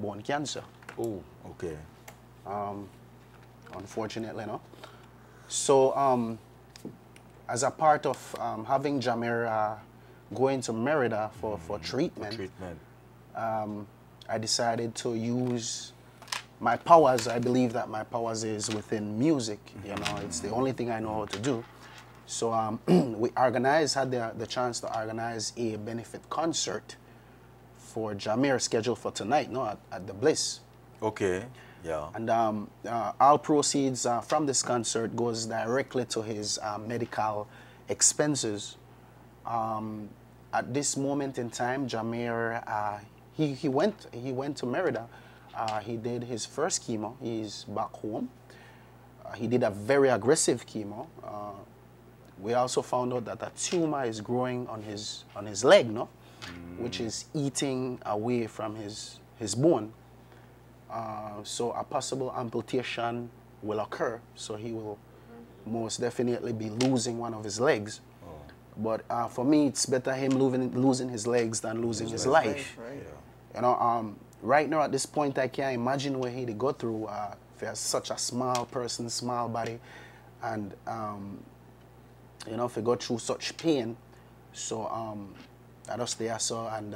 bone cancer. Oh, okay. Unfortunately, no. So, as a part of having Jameer going to Merida for treatment, I decided to use my powers. I believe that my powers is within music. You know, it's the only thing I know how to do. So we had the chance to organize a benefit concert for Jameer scheduled for tonight, no, at the Bliss. Okay, yeah. And all proceeds from this concert goes directly to his medical expenses. At this moment in time, Jameer, he went to Merida. He did his first chemo. He's back home. He did a very aggressive chemo. We also found out that a tumor is growing on his leg, no, which is eating away from his bone. So a possible amputation will occur. So he will most definitely be losing one of his legs. Oh. But for me, it's better him losing his legs than losing his life. Right. Yeah. You know, right now at this point, I can't imagine what he'd go through for such a small person, small body, and you know, if he go through such pain. So I just there so and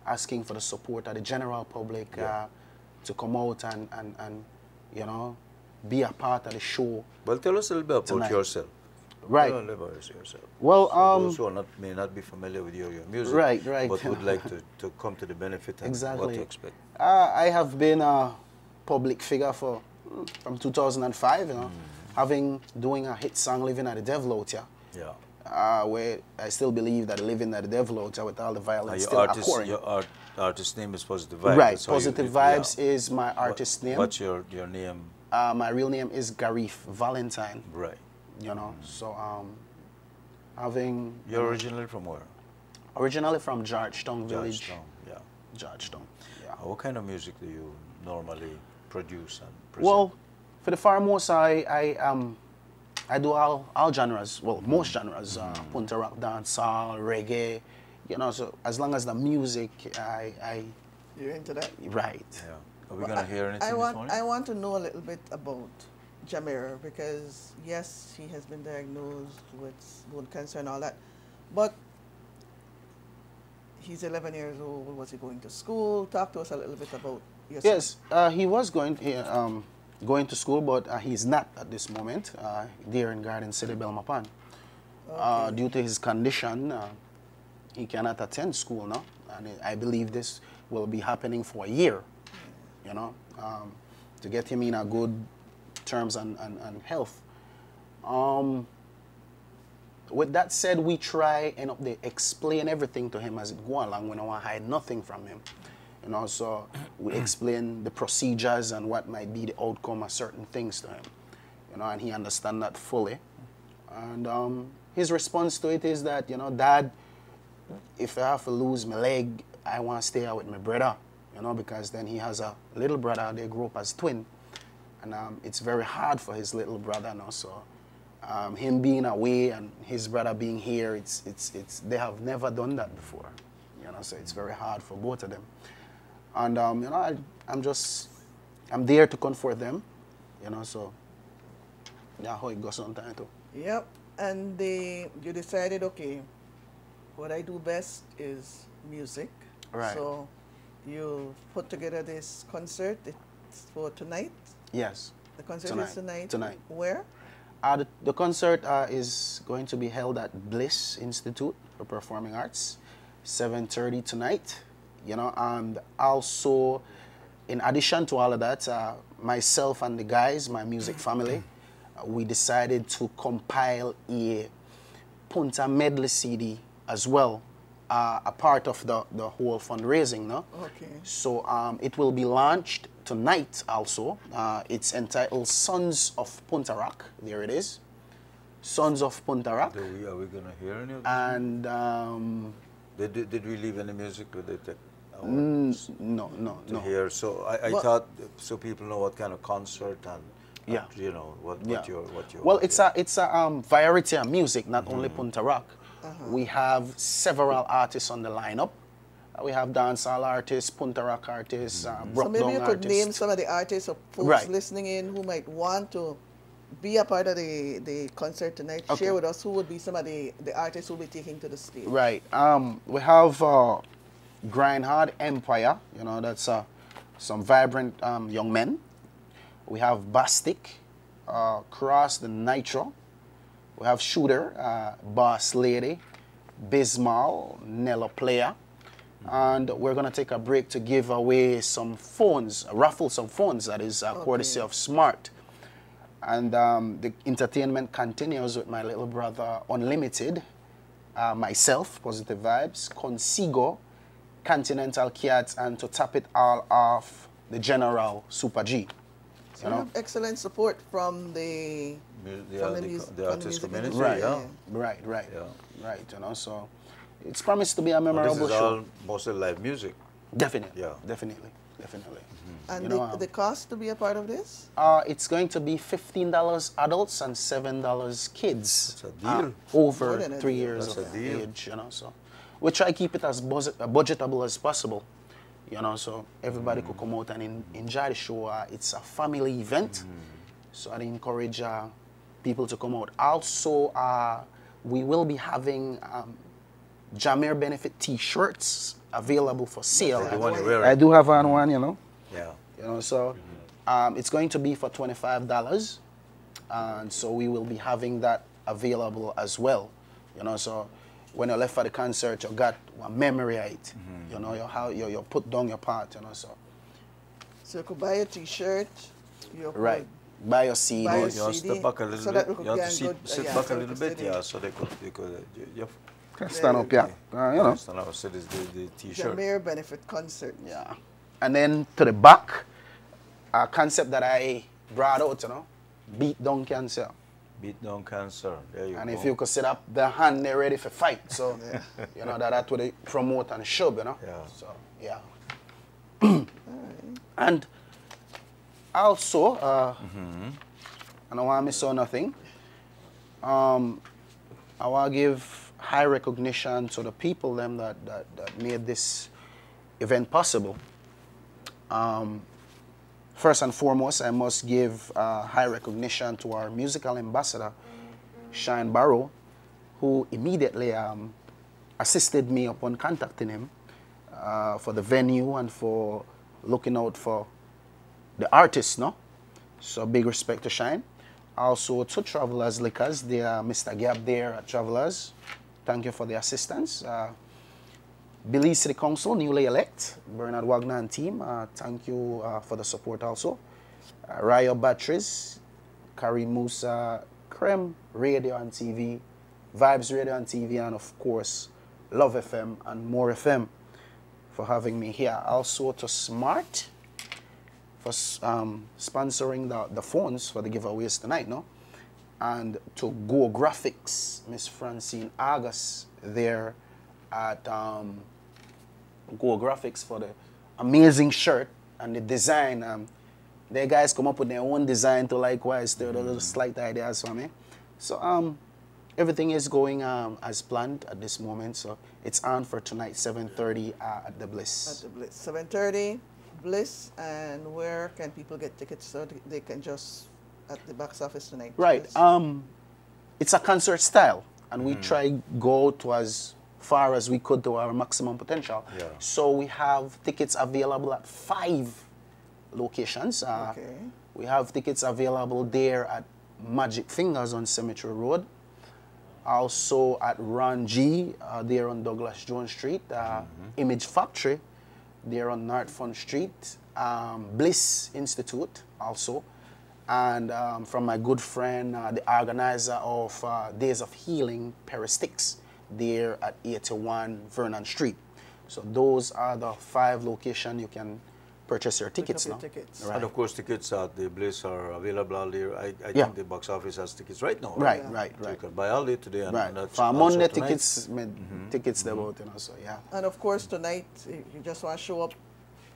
asking for the support of the general public to come out and you know, be a part of the show. Well, tell us a little bit about tonight. Yourself. Right. Tell us a little about yourself. Well, so those who may not be familiar with your music, right, but would like to come to the benefit and exactly. what to expect. I have been a public figure from 2005, you know, doing a hit song, Living at the Devil Out Here. Yeah. Where I still believe that living at the devil out there with all the violence still occurring. Your artist name is Positive Vibes. Right, Positive Vibes is my artist name. What's your name? My real name is Garif Valentine. Right. You know, so having... You're originally from where? Originally from Georgetown Village. Georgetown, yeah. Georgetown, yeah. What kind of music do you normally produce and present? Well, for the foremost, I do all genres, well, most genres, punta rock, dancehall, reggae, you know, so as long as the music, You're into that? right. Yeah. Are we going to hear anything this morning? I want to know a little bit about Jameer because, yes, he has been diagnosed with bone cancer and all that, but he's 11 years old. Was he going to school? Talk to us a little bit about yourself. Yes, he was going to school, but he's not at this moment there in Garden City, Belmopan. Okay. Due to his condition, he cannot attend school now, and I believe this will be happening for a year, you know, to get him in a good terms and health. With that said, we try and explain everything to him as it go along. We don't want to hide nothing from him. You know, so we explain the procedures and what might be the outcome of certain things to him. You know, and he understands that fully. And his response to it is that, you know, Dad, if I have to lose my leg, I want to stay out with my brother. You know, because then he has a little brother. They grew up as twin. And it's very hard for his little brother now. So him being away and his brother being here, they have never done that before. You know, so it's very hard for both of them. And, you know, I'm there to comfort them, you know, so yeah, how it goes sometimes too. Yep, and you decided, okay, what I do best is music. Right. So you put together this concert. It's for tonight? Yes. The concert is tonight? Tonight. Where? The concert is going to be held at Bliss Institute for Performing Arts, 7:30 tonight. You know, and also, in addition to all of that, myself and the guys, my music family, we decided to compile a Punta medley CD as well, a part of the whole fundraising, no? Okay. So it will be launched tonight also. It's entitled Sons of Punta Rock. There it is. Sons of Punta Rock. Are we going to hear any of this? And... Did we leave any music with it? No. Here, so I thought so people know what kind of concert and Yeah. you know what your well, it's a variety of music, not only Punta Rock. We have several artists on the lineup. We have dancehall artists, punta rock artists, So broke maybe down you could artists. name some of the artists or folks Right. listening in who might want to be a part of the concert tonight. Okay. Share with us who would be some of the artists who will be taking to the stage. Right. We have Grindhard Empire. You know, that's some vibrant young men. We have Bastic, Cross the Nitro. We have Shooter, Boss Lady, Bismal, Nella Player. And we're going to take a break to give away some phones, raffle some phones, that is courtesy of Smart. And the entertainment continues with my little brother Unlimited, myself, Positive Vibes, Consigo, Continental Cats, and to top it all off, the General Super G. So you have excellent support from the artist community. Right, Yeah. right. Yeah. Right, you know, so it's promised to be a memorable This is show. all mostly live music. Definitely, Yeah. definitely. And You know, the cost to be a part of this? it's going to be $15 adults and $7 kids. That's a deal. More Over than a 3 deal. years That's of a deal. age, you know, so we try to keep it as budgetable as possible, you know, so everybody could come out and enjoy the show. It's a family event, so I encourage people to come out. Also, we will be having Jameer benefit T-shirts available for sale. The one you wear. I do have on one, you know. Yeah. You know, so it's going to be for $25, and so we will be having that available as well. You know, so when you left for the concert, you got a memory of it. You know, you put down your part. You know, so you could buy a T-shirt. right, buy your CD. Buy a You have to CD, step back a little so that we bit. could You have get to good- sit yeah, back so a we little could bit, sit yeah, in. so they could you Stand up, yeah. You know. stand up, so this the T-shirt. Jameer benefit concert. Yeah. And then to the back, a concept that I brought out, you know, beat down cancer. Beat down cancer. There you And go. if you could set up the hand, they're ready for fight. So, you know, that's what they promote and show, you know. Yeah. So, yeah. And also, I don't want to miss out nothing. I want to give high recognition to the people them that made this event possible. First and foremost, I must give high recognition to our musical ambassador, Shine Barrow, who immediately assisted me upon contacting him for the venue and for looking out for the artists, no? So big respect to Shine. Also to Travelers Liquors, they are Mr. Gab there at Travelers. Thank you for the assistance. Belize City Council, newly elect, Bernard Wagner and team, thank you for the support also. Ryo Batteries, Karim Musa, Creme Radio and TV, Vibes Radio and TV, and of course, Love FM and More FM for having me here. Also to Smart for sponsoring the phones for the giveaways tonight, no? And to Go Graphics, Miss Francine Agas there at Go Graphics for the amazing shirt and the design. Their guys come up with their own design to likewise the little slight ideas for me. So everything is going as planned at this moment. So it's on for tonight, 7:30 at the Bliss. At the Bliss. 7:30, Bliss, and where can people get tickets so they can just at the box office tonight? Right. Bliss? It's a concert style, and we try go to as far as we could to our maximum potential. Yeah. So we have tickets available at 5 locations. Okay. We have tickets available there at Magic Fingers on Cemetery Road. Also at Ron G, there on Douglas Jones Street. Image Factory, there on North Front Street. Bliss Institute also. And from my good friend, the organizer of Days of Healing, Peristics, there at 81 Vernon Street. So those are the 5 locations you can purchase your tickets now. Tickets. Right. And of course, tickets at the Bliss are available all day. I Yeah. think the box office has tickets right now. Right, Yeah. right, So you right. can buy all day today and, Right. and that's For also Monday tonight. tickets, tickets they're about, you know, so yeah. And of course, tonight, if you just want to show up,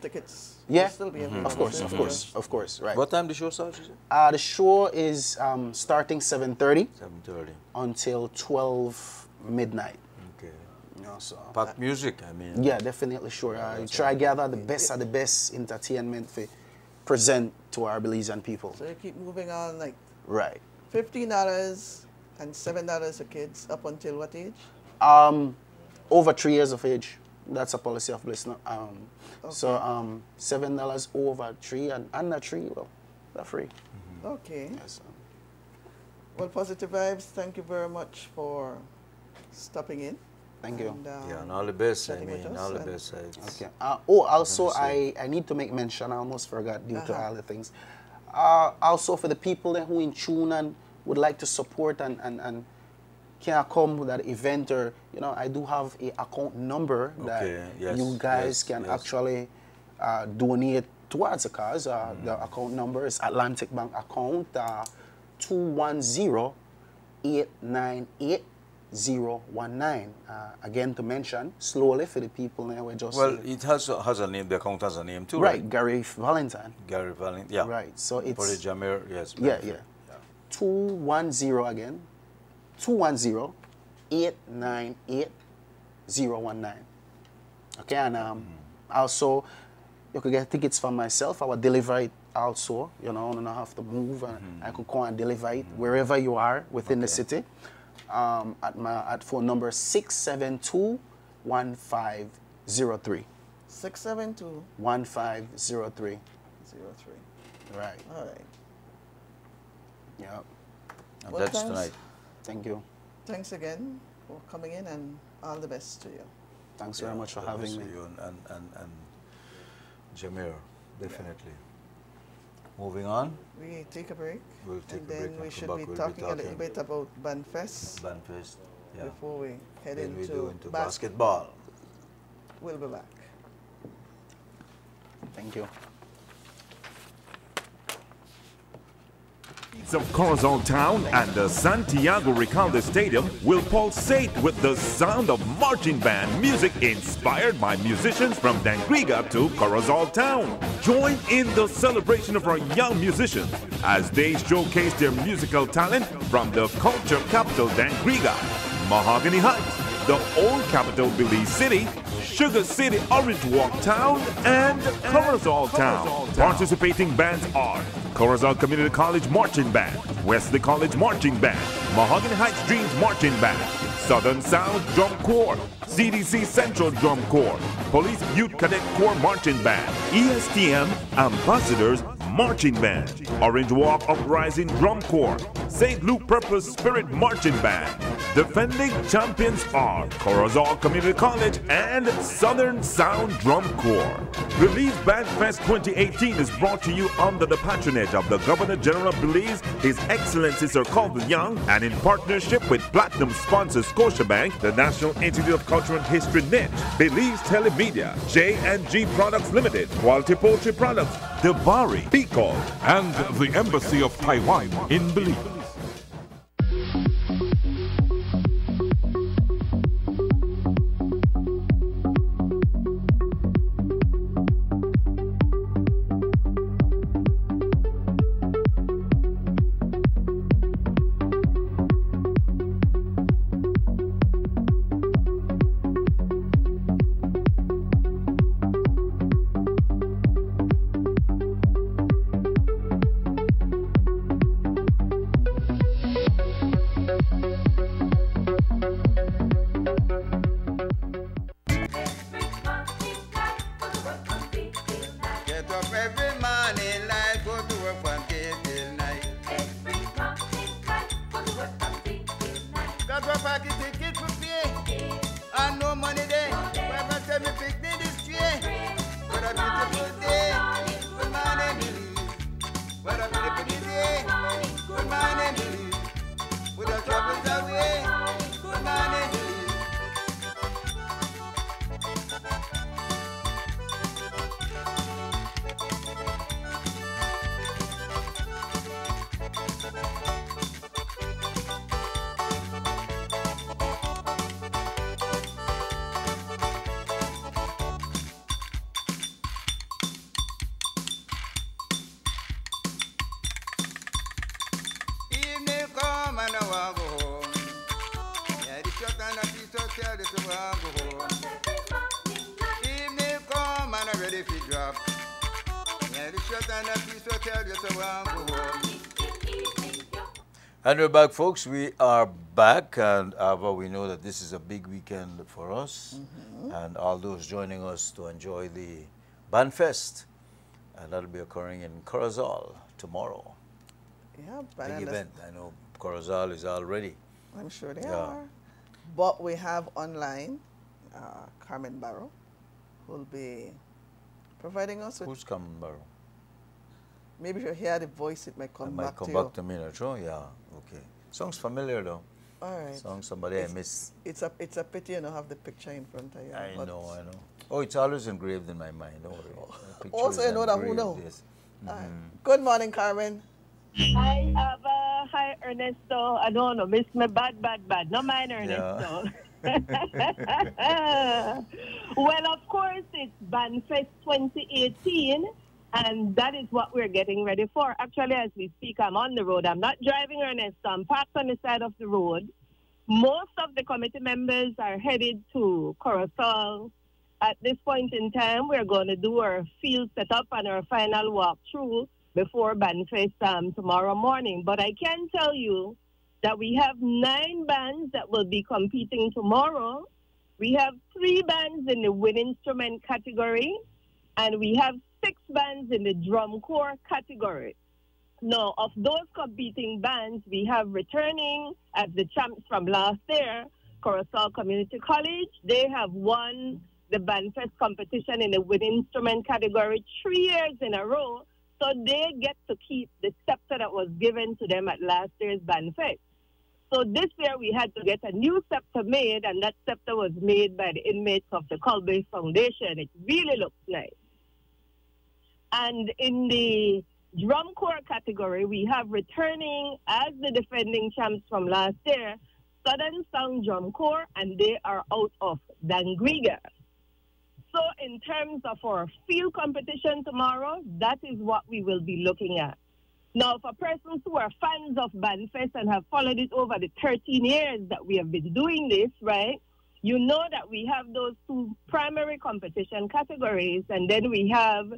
tickets Yeah, will still be available. of course, So of you course, just- of course, right. What time the show starts? You said? The show is starting 7:30 7:30. until 12 midnight. Okay. You know, so Pack music, I mean. yeah, definitely sure. You try gather the best of the best entertainment for present to our Belizean people. So you keep moving on, like Right. $15 and $7 for kids up until what age? Over 3 years of age. That's a policy of Bliss. So $7 over 3 and under 3, well, they're free. Okay. Yes. Well, Positive Vibes, thank you very much for stopping in. Thank you. And, Yeah, and all the best, I chatting with mean, us all the and- best. Okay. Also, Let me I need to make mention, I almost forgot due to all the things. Also, for the people that who in tune and would like to support and can come with that event, or, you know, I do have a account number that yes, you guys yes, can yes. actually donate towards the cause. The account number is Atlantic Bank account 210-898-019. Again, to mention, slowly for the people now, we're just... Well, it has a name, the account has a name too, right, Gary Valentine. Gary Valentine, yeah. Right, so it's... For the Jamir, yes. Yeah, yeah. 210 again. 210-898-019. Okay, and also, you could get tickets for myself. I will deliver it also. You know, I don't have to move. I could go and deliver it wherever you are within the city. At phone number 672-1503. 672 1503. 03. Right. All right. Yeah. And Well, that's thanks. tonight. Thank you. Thanks again for coming in, and all the best to you. Thanks very much for God bless having me. you and Jamir, definitely. Moving on. We take a break. We'll take and a break then and we come should back. be We'll be talking a little talking bit about Banfest Bandfest, yeah. before we head Then we into, do into basketball. We'll be back. Thank you. Of Corazon Town and the Santiago Recalde Stadium will pulsate with the sound of marching band music inspired by musicians from Dangriga to Corazon Town. Join in the celebration of our young musicians as they showcase their musical talent from the culture capital Dangriga, Mahogany Heights, the old capital Belize City, Sugar City Orange Walk Town, and Corazon Town. Participating bands are Corazon Community College Marching Band, Wesley College Marching Band, Mahogany Heights Dreams Marching Band, Southern Sound Drum Corps, CDC Central Drum Corps, Police Youth Cadet Corps Marching Band, ESTM Ambassadors Marching Band, Orange Walk Uprising Drum Corps, St. Luke Purpose Spirit Marching Band. Defending champions are Corazon Community College and Southern Sound Drum Corps. Belize Bandfest 2018 is brought to you under the patronage of the Governor General of Belize, His Excellency Sir Colvin Young, and in partnership with Platinum sponsor Scotiabank, the National Institute of Cultural and History Niche, Belize Telemedia, J&G Products Limited, Quality Poultry Products, Debari, Bicol, and the Embassy of Taiwan in Belize. Get up every morning, like go to work from day till night. Got to pack it, ticket for pay, and no money there. When I tell me pick me this train, what a beautiful day. Good morning, Belize. What a beautiful day. Good morning, Belize. With the troubles away. Good morning, Belize. tell you to go home. Evening come and I'm ready for drop. Yeah, the shot and the piece will tell you to go home. And we're back, folks. We are back, and Ava, we know that this is a big weekend for us, and all those joining us to enjoy the Band Fest, and that'll be occurring in Corozal tomorrow. Yeah, Big event. I know Corozal is all ready. I'm sure they are. But we have online Carmen Barrow, who will be providing us with... Who's Carmen Barrow? Maybe if you hear the voice, it might come back to you. It might come back to me, not true? Yeah, okay. Sounds familiar, though. All right. Sounds somebody I miss. It's a pity you don't have the picture in front of you. I know. Oh, it's always engraved in my mind, don't worry. Also, you know that who knows. Yes. Good morning, Carmen. Hi, Ava. Hi, Ernesto. I don't know. Miss me bad. No mind Ernesto. Yeah. Well, of course, it's Bandfest 2018. And that is what we're getting ready for. Actually, as we speak, I'm on the road. I'm not driving, Ernesto. I'm parked on the side of the road. Most of the committee members are headed to Corozal. At this point in time, we're going to do our field setup and our final walkthrough before Bandfest tomorrow morning. But I can tell you that we have 9 bands that will be competing tomorrow. We have 3 bands in the wind instrument category, and we have 6 bands in the drum corps category. Now, of those competing bands, we have returning as the champs from last year, Corozal Community College. They have won the Bandfest competition in the wind instrument category 3 years in a row, so they get to keep the scepter that was given to them at last year's Bandfest. So this year we had to get a new scepter made, and that scepter was made by the inmates of the Colby Foundation. It really looks nice. And in the drum corps category, we have returning as the defending champs from last year, Southern Sound Drum Corps, and they are out of Dangriga. So in terms of our field competition tomorrow, that is what we will be looking at. Now, for persons who are fans of Bandfest and have followed it over the 13 years that we have been doing this, right, you know that we have those 2 primary competition categories, and then we have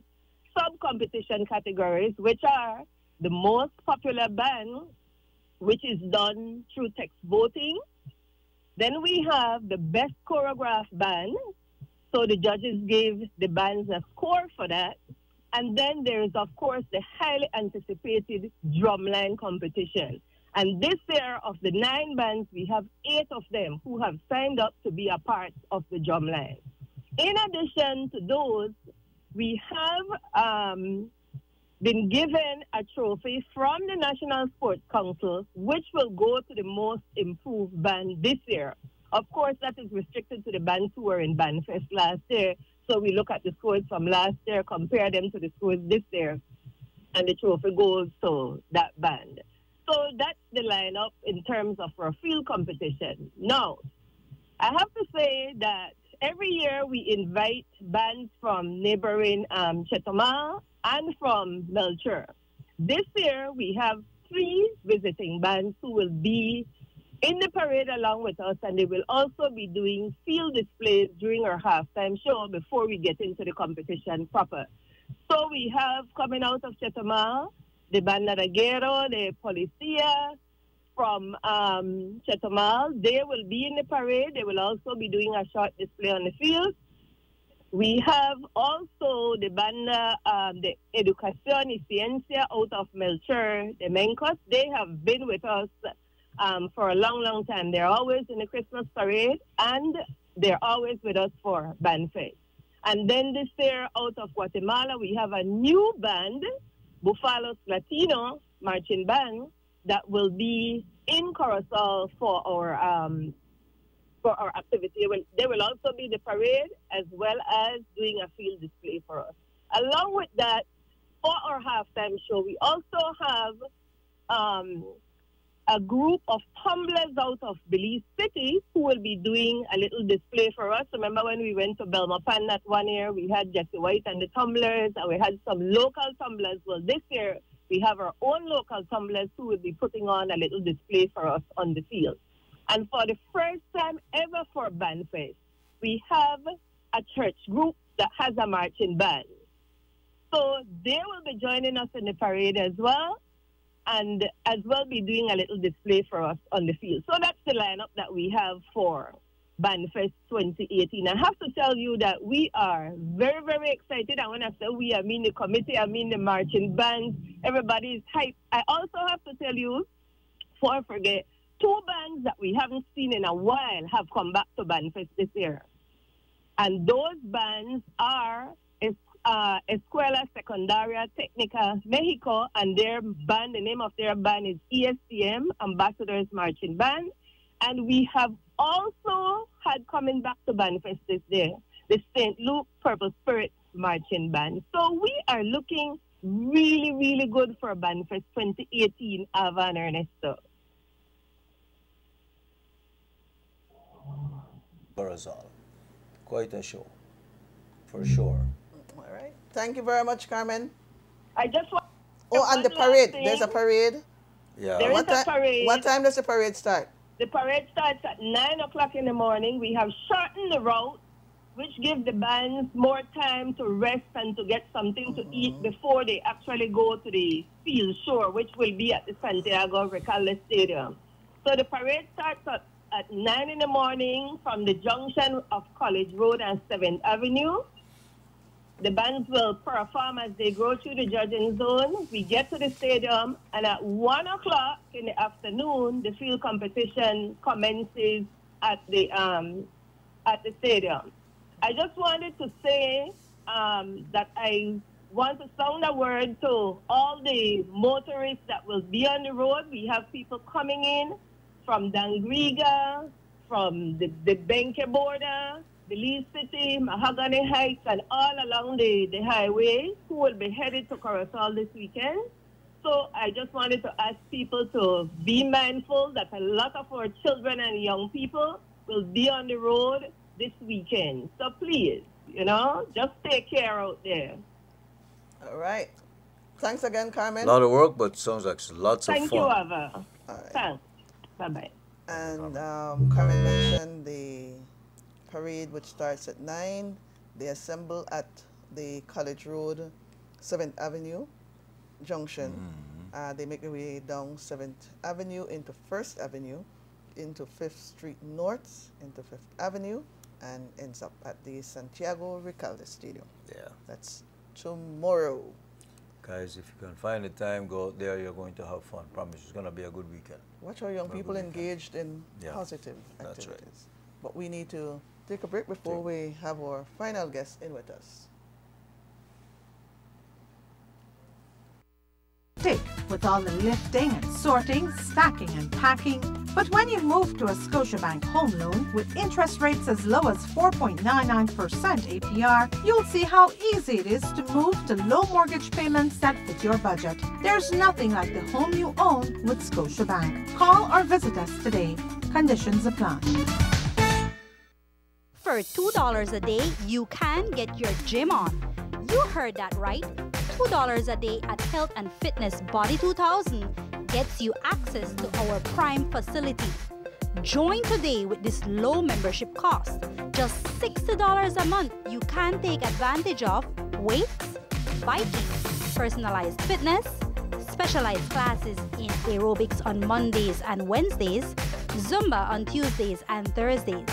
sub-competition categories, which are the most popular band, which is done through text voting. Then we have the best choreographed band, so the judges gave the bands a score for that. And then there is, of course, the highly anticipated drumline competition. And this year, of the 9 bands, we have 8 of them who have signed up to be a part of the drumline. In addition to those, we have been given a trophy from the National Sports Council, which will go to the most improved band this year. Of course, that is restricted to the bands who were in Bandfest last year. So we look at the scores from last year, compare them to the scores this year, and the trophy goes to that band. So that's the lineup in terms of our field competition. Now, I have to say that every year we invite bands from neighboring Chetumal and from Melchor. This year we have 3 visiting bands who will be in the parade along with us, and they will also be doing field displays during our halftime show before we get into the competition proper. So we have, coming out of Chetumal, the Bandadaguero, the Policia from Chetumal. They will be in the parade. They will also be doing a short display on the field. We have also the banda, the Educación y Ciencia out of Melchor, the Mencos. They have been with us for a long time. They're always in the Christmas parade, and they're always with us for Bandfest. And then this year, out of Guatemala, we have a new band, Bufalos Latino Marching Band, that will be in Corozal for our activity. They will also be the parade as well as doing a field display for us. Along with that, for our halftime show, we also have a group of tumblers out of Belize City who will be doing a little display for us. Remember when we went to Belmopan that one year, we had Jesse White and the tumblers, and we had some local tumblers. Well, this year, we have our own local tumblers who will be putting on a little display for us on the field. And for the first time ever for Bandfest, we have a church group that has a marching band. So they will be joining us in the parade as well, and as well be doing a little display for us on the field. So that's the lineup that we have for Bandfest 2018. I have to tell you that we are very, very excited. And when I say we, I mean the committee, I mean the marching bands. Everybody is hyped. I also have to tell you, before I forget, 2 bands that we haven't seen in a while have come back to Bandfest this year. And those bands are Escuela Secundaria Técnica Mexico, and their band, the name of their band is ESCM, Ambassadors Marching Band. And we have also had coming back to Bandfest this year, the St. Luke Purple Spirit Marching Band. So we are looking really, really good for Bandfest 2018, Ava and Ernesto. For us all. Quite a show, for sure. All right. Thank you very much, Carmen. I just want and the parade. There's a parade. Yeah. There is a parade. What time does the parade start? The parade starts at 9 o'clock in the morning. We have shortened the route, which gives the bands more time to rest and to get something to eat before they actually go to the field show, which will be at the Santiago Recalde Stadium. So the parade starts at 9 in the morning from the junction of College Road and 7th Avenue. The bands will perform as they go through the judging zone. We get to the stadium, and at 1 o'clock in the afternoon, the field competition commences at the stadium. I just wanted to say that I want to sound a word to all the motorists that will be on the road. We have people coming in from Dangriga, from the Benke border, Belize City, Mahogany Heights, and all along the highway who will be headed to Corozal this weekend. So I just wanted to ask people to be mindful that a lot of our children and young people will be on the road this weekend. So please, just take care out there. All right. Thanks again, Carmen. A lot of work, but sounds like lots of fun. Thank you, Ava. Right. Thanks. Bye-bye. And Carmen mentioned the parade, which starts at 9. They assemble at the College Road, 7th Avenue junction. They make their way down 7th Avenue into 1st Avenue, into 5th Street North, into 5th Avenue, and ends up at the Santiago Recalde Stadium. Yeah. That's tomorrow. Guys, if you can find the time, go out there. You're going to have fun. Promise, it's going to be a good weekend. Watch our young people engaged in positive That's activities. right. But we need to take a break before we have our final guest in with us. With all the lifting and sorting, stacking and packing. But when you move to a Scotiabank home loan with interest rates as low as 4.99% APR, you'll see how easy it is to move to low mortgage payments that fit your budget. There's nothing like the home you own with Scotiabank. Call or visit us today. Conditions apply. For $2 a day, you can get your gym on. You heard that right. $2 a day at Health and Fitness Body 2000 gets you access to our prime facility. Join today with this low membership cost. Just $60 a month, you can take advantage of weights, biking, personalized fitness, specialized classes in aerobics on Mondays and Wednesdays, Zumba on Tuesdays and Thursdays.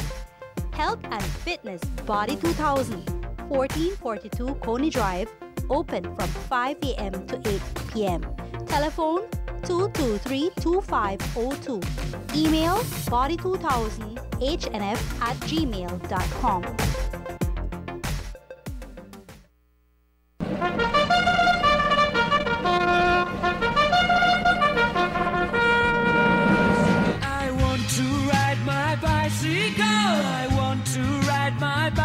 Health and Fitness Body 2000, 1442 Coney Drive, open from 5 a.m. to 8 p.m. Telephone 223-2502. Email body2000hnf@gmail.com. I want to ride my bicycle. I want to ride my bike.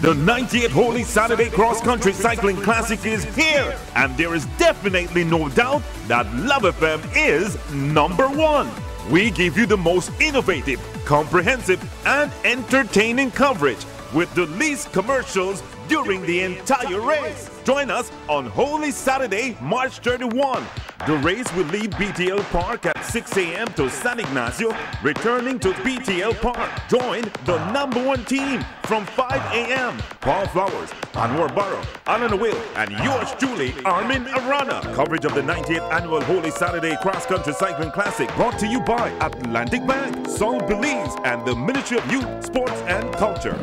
The 98th Holy Saturday Cross Country Cycling Classic is here, and there is definitely no doubt that Love FM is #1. We give you the most innovative, comprehensive, and entertaining coverage with the least commercials during the entire race. Join us on Holy Saturday, March 31. The race will leave BTL Park at 6 a.m. to San Ignacio, returning to BTL Park. Join the #1 team from 5 a.m. Paul Flowers, Anwar Barrow, Alan Will, and yours truly, Armin Arana. Coverage of the 98th Annual Holy Saturday Cross Country Cycling Classic brought to you by Atlantic Bank, Sol Belize, and the Ministry of Youth, Sports and Culture.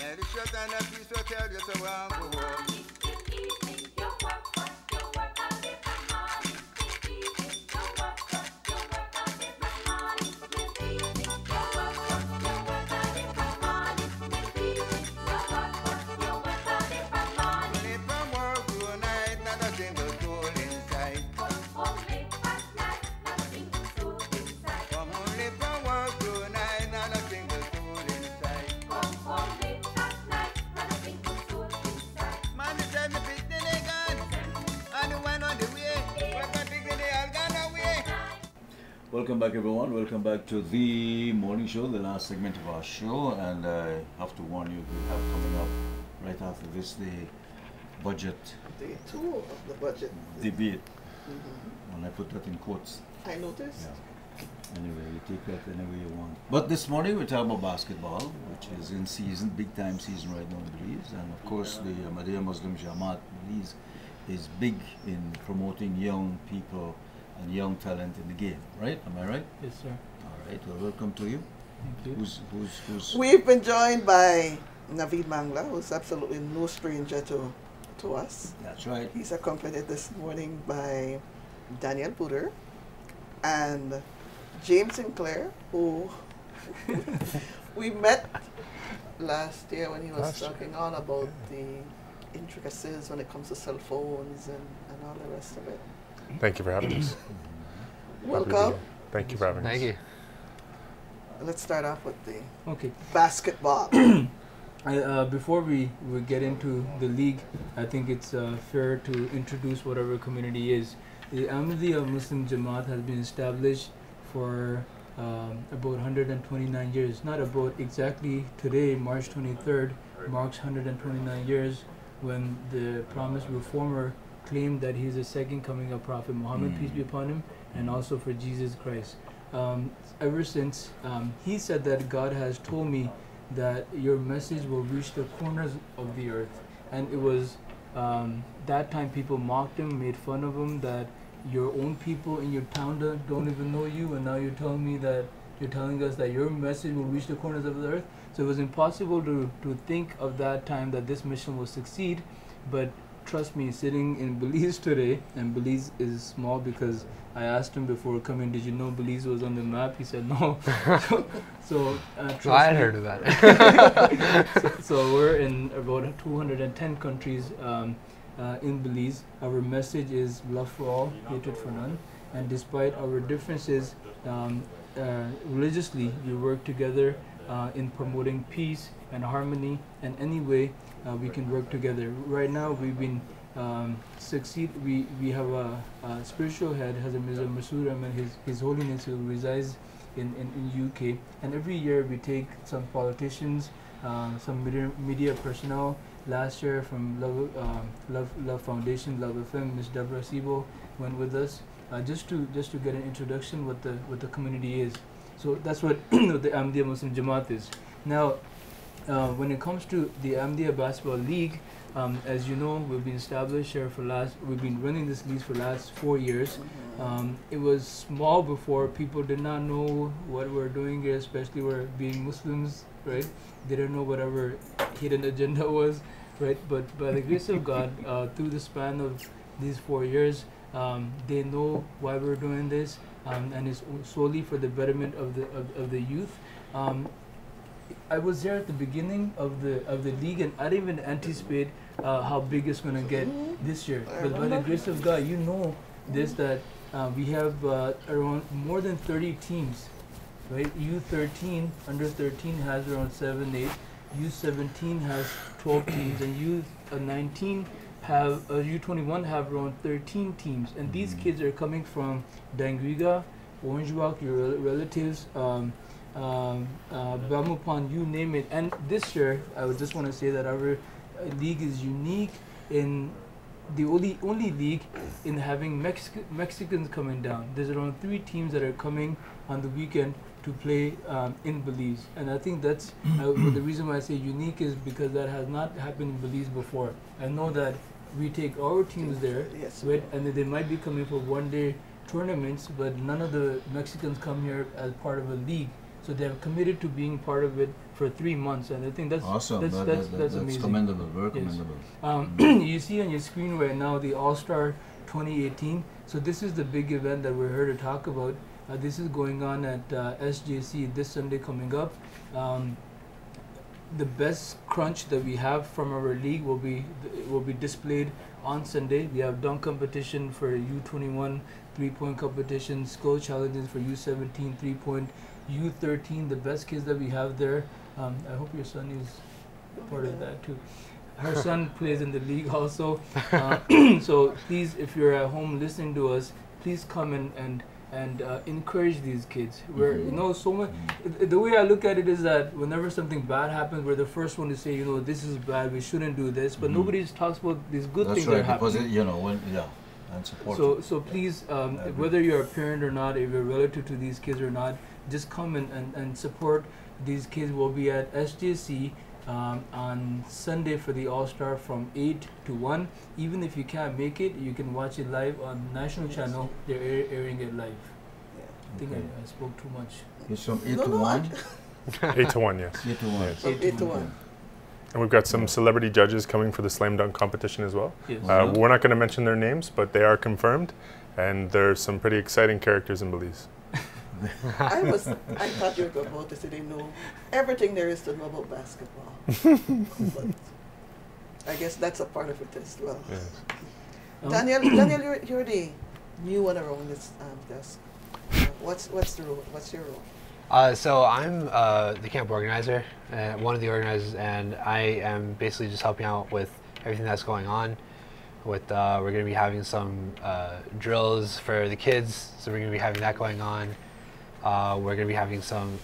And the short and the piece will tell you so I'm go home. Welcome back, everyone. Welcome back to the morning show, the last segment of our show. And I have to warn you, we have coming up right after this the budget Day 2 of the budget debate. And I put that in quotes. I noticed. Yeah. Anyway, you take that any way you want. But this morning we're talking about basketball, which is in season, big time season right now in Belize. And of course, the Ahmadiyya Muslim Jamaat Belize is big in promoting young people and young talent in the game, right? Am I right? Yes, sir. All right. Well, welcome to you. Thank you. Who's? We've been joined by Naveed Mangla, who's absolutely no stranger to us. That's right. He's accompanied this morning by Daniel Buder and James Sinclair, who we met last year when he was talking all about the intricacies when it comes to cell phones and all the rest of it. Thank you for having us. Welcome. Thank you for having us. Thank you. Let's start off with the basketball. Before we get into the league, I think it's fair to introduce what our community is. The Ahmadiyya Muslim Jamaat has been established for about 129 years. Not about exactly today, March 23rd, marks 129 years when the promised reformer claimed that he's the second coming of Prophet Muhammad, peace be upon him, and also for Jesus Christ. Ever since, he said that God has told me that your message will reach the corners of the earth. And it was that time people mocked him, made fun of him, that your own people in your town don't even know you, and now you're telling us that your message will reach the corners of the earth. So it was impossible to think of that time that this mission will succeed. But trust me, sitting in Belize today, and Belize is small because I asked him before coming, did you know Belize was on the map? He said no. so I had heard of that. so we're in about 210 countries in Belize. Our message is love for all, hatred for none. And despite our differences, religiously we work together in promoting peace and harmony, and any way we can work together. Right now we've been we have a spiritual head, Hazrat Mirza Masood Ahmed, His Holiness, who resides in UK, and every year we take some politicians, some media personnel. Last year from Love Foundation, Love FM, Ms. Deborah Sibo went with us just to get an introduction what the community is. So that's what the Ahmadiyya Muslim Jamaat is. Now, when it comes to the Ahmadiyya Basketball League, as you know, we've been established here we've been running this league for the last 4 years. It was small before. People did not know what we're doing here, especially we're being Muslims, right? They didn't know whatever hidden agenda was, right? But by the grace of God, through the span of these 4 years, they know why we're doing this, and it's solely for the betterment of the youth. I was there at the beginning of the league, and I didn't even anticipate how big it's going to get this year. But by the grace of God, you know this, that we have around more than 30 teams, right? U13, under 13 has around 7, 8. U17 has 12 teams, and U19 have U21 have around 13 teams. And these kids are coming from Dangriga, Orange Walk, your relatives, Bamupan, you name it. And this year, I would just want to say that our league is unique in the only league in having Mexicans coming down. There's around 3 teams that are coming on the weekend to play in Belize, and I think that's the reason why I say unique is because that has not happened in Belize before. I know that we take our teams there, right, and they might be coming for one-day tournaments, but none of the Mexicans come here as part of a league. So they have committed to being part of it for 3 months, and I think that's awesome. That's amazing. That's commendable. Very Yes. commendable. You see on your screen right now the All-Star 2018. So this is the big event that we're here to talk about. This is going on at SJC this Sunday coming up. The best crunch that we have from our league will be displayed on Sunday. We have dunk competition for U21, 3-point competition, skill challenges for U17, 3-point, U13. The best kids that we have there. I hope your son is part of that too. Her son plays in the league also. So please, if you're at home listening to us, please come and encourage these kids. We're, you know, so much. The way I look at it is that whenever something bad happens, we're the first one to say, you know, this is bad, we shouldn't do this. But nobody talks about these good things that are happening. Because you know, and support. So please, whether you're a parent or not, if you're a relative to these kids or not, just come and support these kids. Will be at SJC on Sunday for the All-Star from 8 to 1. Even if you can't make it, you can watch it live on national channel. They're airing it live. I think I spoke too much. It's from 8 to 1? 8 to 1, yes. 8 to 1. Yes. 8 to 1. And we've got some celebrity judges coming for the slam dunk competition as well. Yes. We're not going to mention their names, but they are confirmed, and there's some pretty exciting characters in Belize. I thought you were about to say they know everything there is to know about basketball. But I guess that's a part of it as well. Yes. Daniel, you're the new one around this desk. What's the role? What's your role? So I'm the camp organizer, one of the organizers, and I am basically just helping out with everything that's going on. We're going to be having some drills for the kids, so we're going to be having that going on. We're going to be having some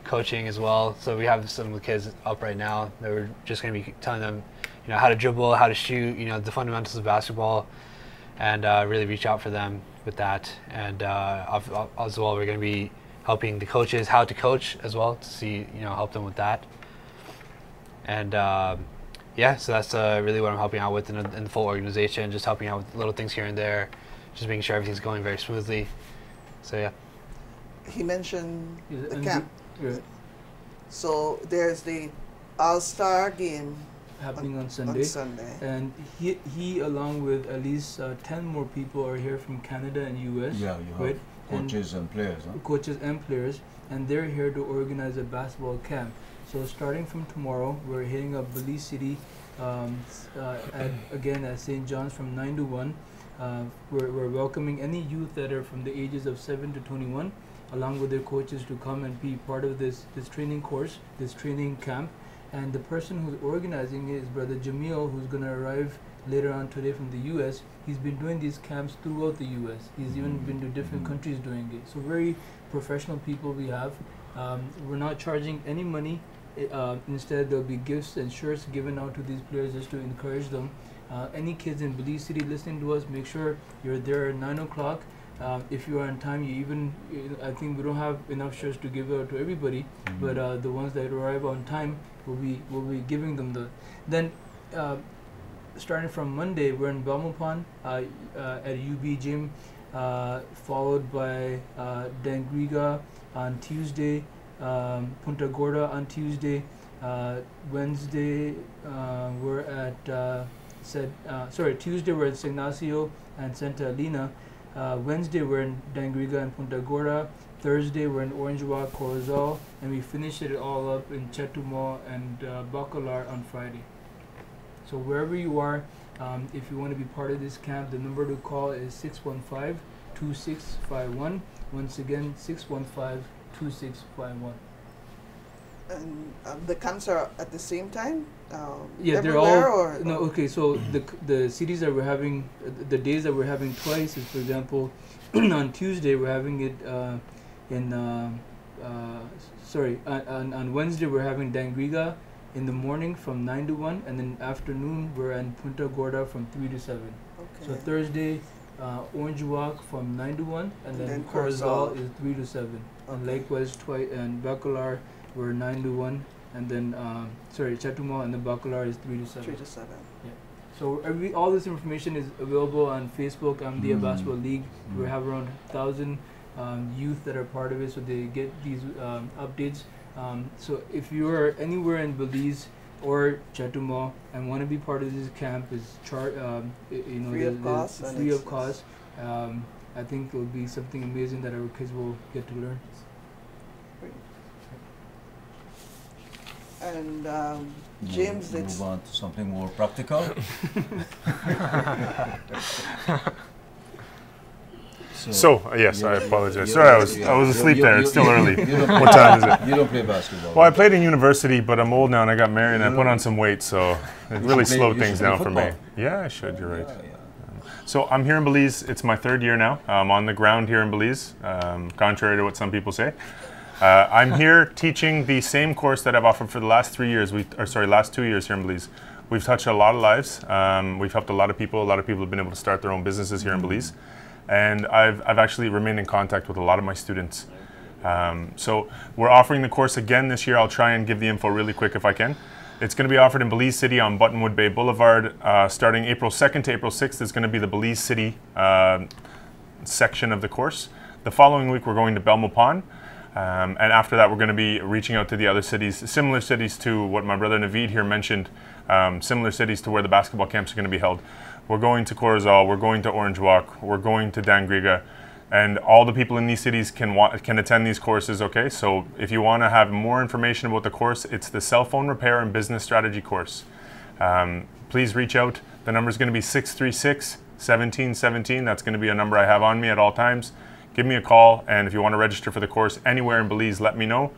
coaching as well. So we have some of the kids up right now that we're just going to be telling them, you know, how to dribble, how to shoot, you know, the fundamentals of basketball, and really reach out for them with that. And as well, we're going to be helping the coaches how to coach as well, to see, you know, help them with that. And yeah, so that's really what I'm helping out with in the full organization, just helping out with little things here and there, just making sure everything's going very smoothly. So yeah. He mentioned the and camp. So there's the All-Star game happening on Sunday. And he along with at least 10 more people are here from Canada and US. Yeah, you have coaches and players. Huh? Coaches and players, and they're here to organize a basketball camp. So starting from tomorrow, we're hitting up Belize City again at St. John's from 9 to 1. We're welcoming any youth that are from the ages of 7 to 21, along with their coaches, to come and be part of this training course, this training camp. And the person who's organizing it is Brother Jamil, who's going to arrive later on today from the U.S. He's been doing these camps throughout the U.S. He's even been to different countries doing it. So very professional people we have. We're not charging any money. Instead, there'll be gifts and shirts given out to these players just to encourage them. Any kids in Belize City listening to us, make sure you're there at 9 o'clock. If you are on time, I think we don't have enough shirts to give out to everybody, but the ones that arrive on time, we'll be giving them Then, starting from Monday, we're in Belmopon at UB Gym, followed by Dangriga on Tuesday, Punta Gorda on Tuesday. Wednesday, we're at Tuesday we're at San Ignacio and Santa Elena. Wednesday we're in Dangriga and Punta Gorda. Thursday we're in Orange Walk, Corozal, and we finish it all up in Chetumal and Bacalar on Friday. So wherever you are, if you want to be part of this camp, the number to call is 615-2651. Once again, 615-2651. And the camps are at the same time? Yeah, they're all. No, okay. So the cities that we're having, the days that we're having twice is, for example, on Tuesday we're having it on Wednesday we're having Dangriga in the morning from 9 to 1, and then afternoon we're in Punta Gorda from 3 to 7. Okay. So Thursday, Orange Walk from 9 to 1, and then Corozal is 3 to 7. Okay. And likewise, and Bacalar we're 9 to 1, and then Chetumal and the Bacalar is 3 to 7. 3 to 7. Yeah. So all this information is available on Facebook, Ahmadiyya Basketball League. We have around 1,000 youth that are part of it, so they get these updates. So if you are anywhere in Belize or Chetumal and want to be part of this camp, is free of cost. Free of cost. I think it will be something amazing that our kids will get to learn. And James, let's move on to something more practical. So yes, I apologize. Sorry, I was asleep there. It's still early. What time is it? You don't play basketball. Well, I played in university, but I'm old now and I got married and I put on some weight, so it really slowed things down for me. Yeah, I should. You're right. So I'm here in Belize. It's my 3rd year now. I'm on the ground here in Belize, contrary to what some people say. I'm here teaching the same course that I've offered for the last 3 years. Last 2 years here in Belize. We've touched a lot of lives. We've helped a lot of people. A lot of people have been able to start their own businesses here in Belize. And I've actually remained in contact with a lot of my students. So we're offering the course again this year. I'll try and give the info really quick if I can. It's going to be offered in Belize City on Buttonwood Bay Boulevard. Starting April 2nd to April 6th is going to be the Belize City section of the course. The following week we're going to Belmopon. And after that we're going to be reaching out to the other cities, similar cities to what my brother Naveed here mentioned, similar cities to where the basketball camps are going to be held. We're going to Corozal, we're going to Orange Walk, we're going to Dangriga, and all the people in these cities can attend these courses, okay? So if you want to have more information about the course, it's the Cell Phone Repair and Business Strategy course. Please reach out. The number is going to be 636-1717. That's going to be a number I have on me at all times. Give me a call, and if you want to register for the course anywhere in Belize, let me know.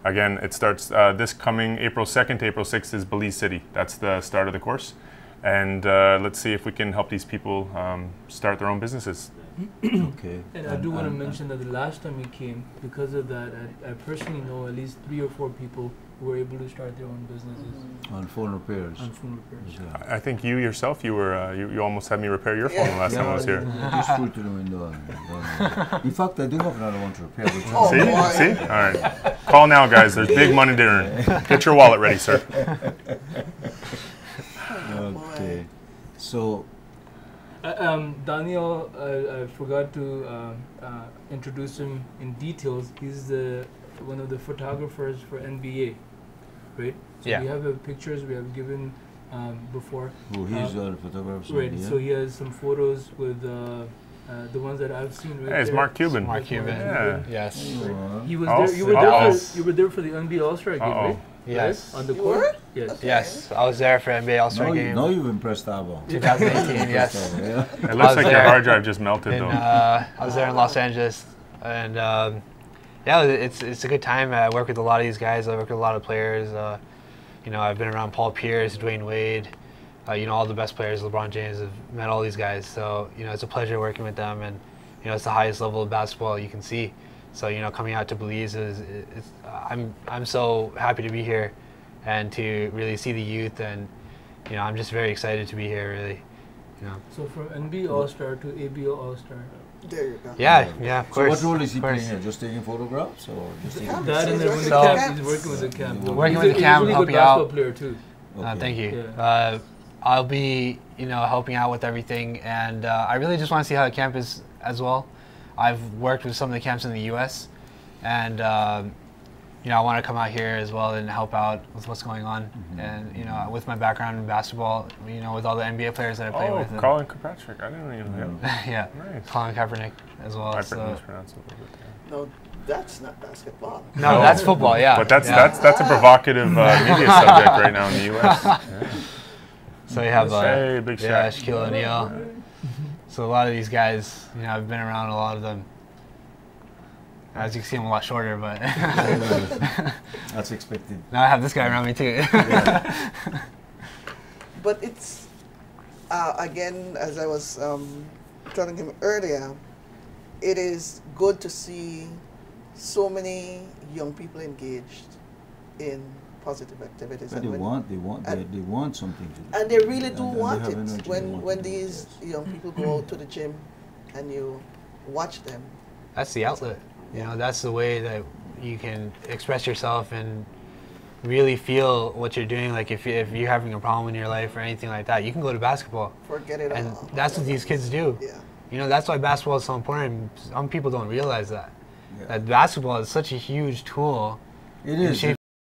Again, it starts this coming April 2nd to April 6th is Belize City. That's the start of the course. And let's see if we can help these people start their own businesses. Okay. And I do want to mention that the last time we came, because of that, I personally know at least 3 or 4 people who were able to start their own businesses. On phone repairs. On phone repairs. Yeah. I think you yourself, you were you almost had me repair your phone the last time I was here. Useful to know in fact, I do have another one to repair. See? All right. Call now, guys. There's big money to earn. Get your wallet ready, sir. Okay. So, Daniel, I forgot to introduce him in details. He's one of the photographers for NBA, right? So we have pictures we have given before. Oh, he's a photographer. Right. So he has some photos with the ones that I've seen. Right, it's Mark Cuban. Mark Cuban. Yeah. Yes. He was there. You were there for the NBA All-Star game, right? Yes. Right? On the court? Yes. Okay. Yes. I was there for NBA All-Star game. No, you've impressed Abo. 2018, yes. It looks like your hard drive just melted, though. I was there in Los Angeles, and yeah, it's a good time. I work with a lot of these guys. I work with a lot of players. You know, I've been around Paul Pierce, Dwayne Wade, you know, all the best players. LeBron James. I've met all these guys. So, you know, it's a pleasure working with them, and you know, it's the highest level of basketball you can see. So, you know, coming out to Belize I'm so happy to be here and to really see the youth, and you know, I'm just very excited to be here, really. You know. So from NBA All-Star to ABO All-Star. There you go. Yeah, of course. So what role is he playing here? Just taking photographs, or just taking that, and then when the camp, he's working with the camp. Working with the camp, helping out. Player too. Okay. Thank you. Yeah. I'll be, you know, helping out with everything, and I really just want to see how the camp is as well. I've worked with some of the camps in the U.S., and you know, I want to come out here as well and help out with what's going on. And you know, with my background in basketball, you know, with all the NBA players that I play with. Colin Kirkpatrick. I didn't even know. Yeah, Nice. Colin Kaepernick as well. I So. mispronounced it a little bit. No, that's not basketball. No, that's football. Yeah, but that's a provocative media subject right now in the U.S. Yeah. So you have Big Shaq. Shaquille O'Neal. So a lot of these guys, you know, I've been around a lot of them. As you can see, I'm a lot shorter, but that's expected. Now I have this guy around me too. But it's again, as I was telling him earlier, it is good to see so many young people engaged in positive activities. But they want something to do. And they really do want it. When these young people go out to the gym and you watch them. That's the outlet. You know, that's the way that you can express yourself and really feel what you're doing. Like if you're having a problem in your life or anything like that, you can go to basketball. Forget it and all. that's what these kids do. Yeah. You know, that's why basketball is so important. Some people don't realize that. Yeah. That basketball is such a huge tool It in is. shaping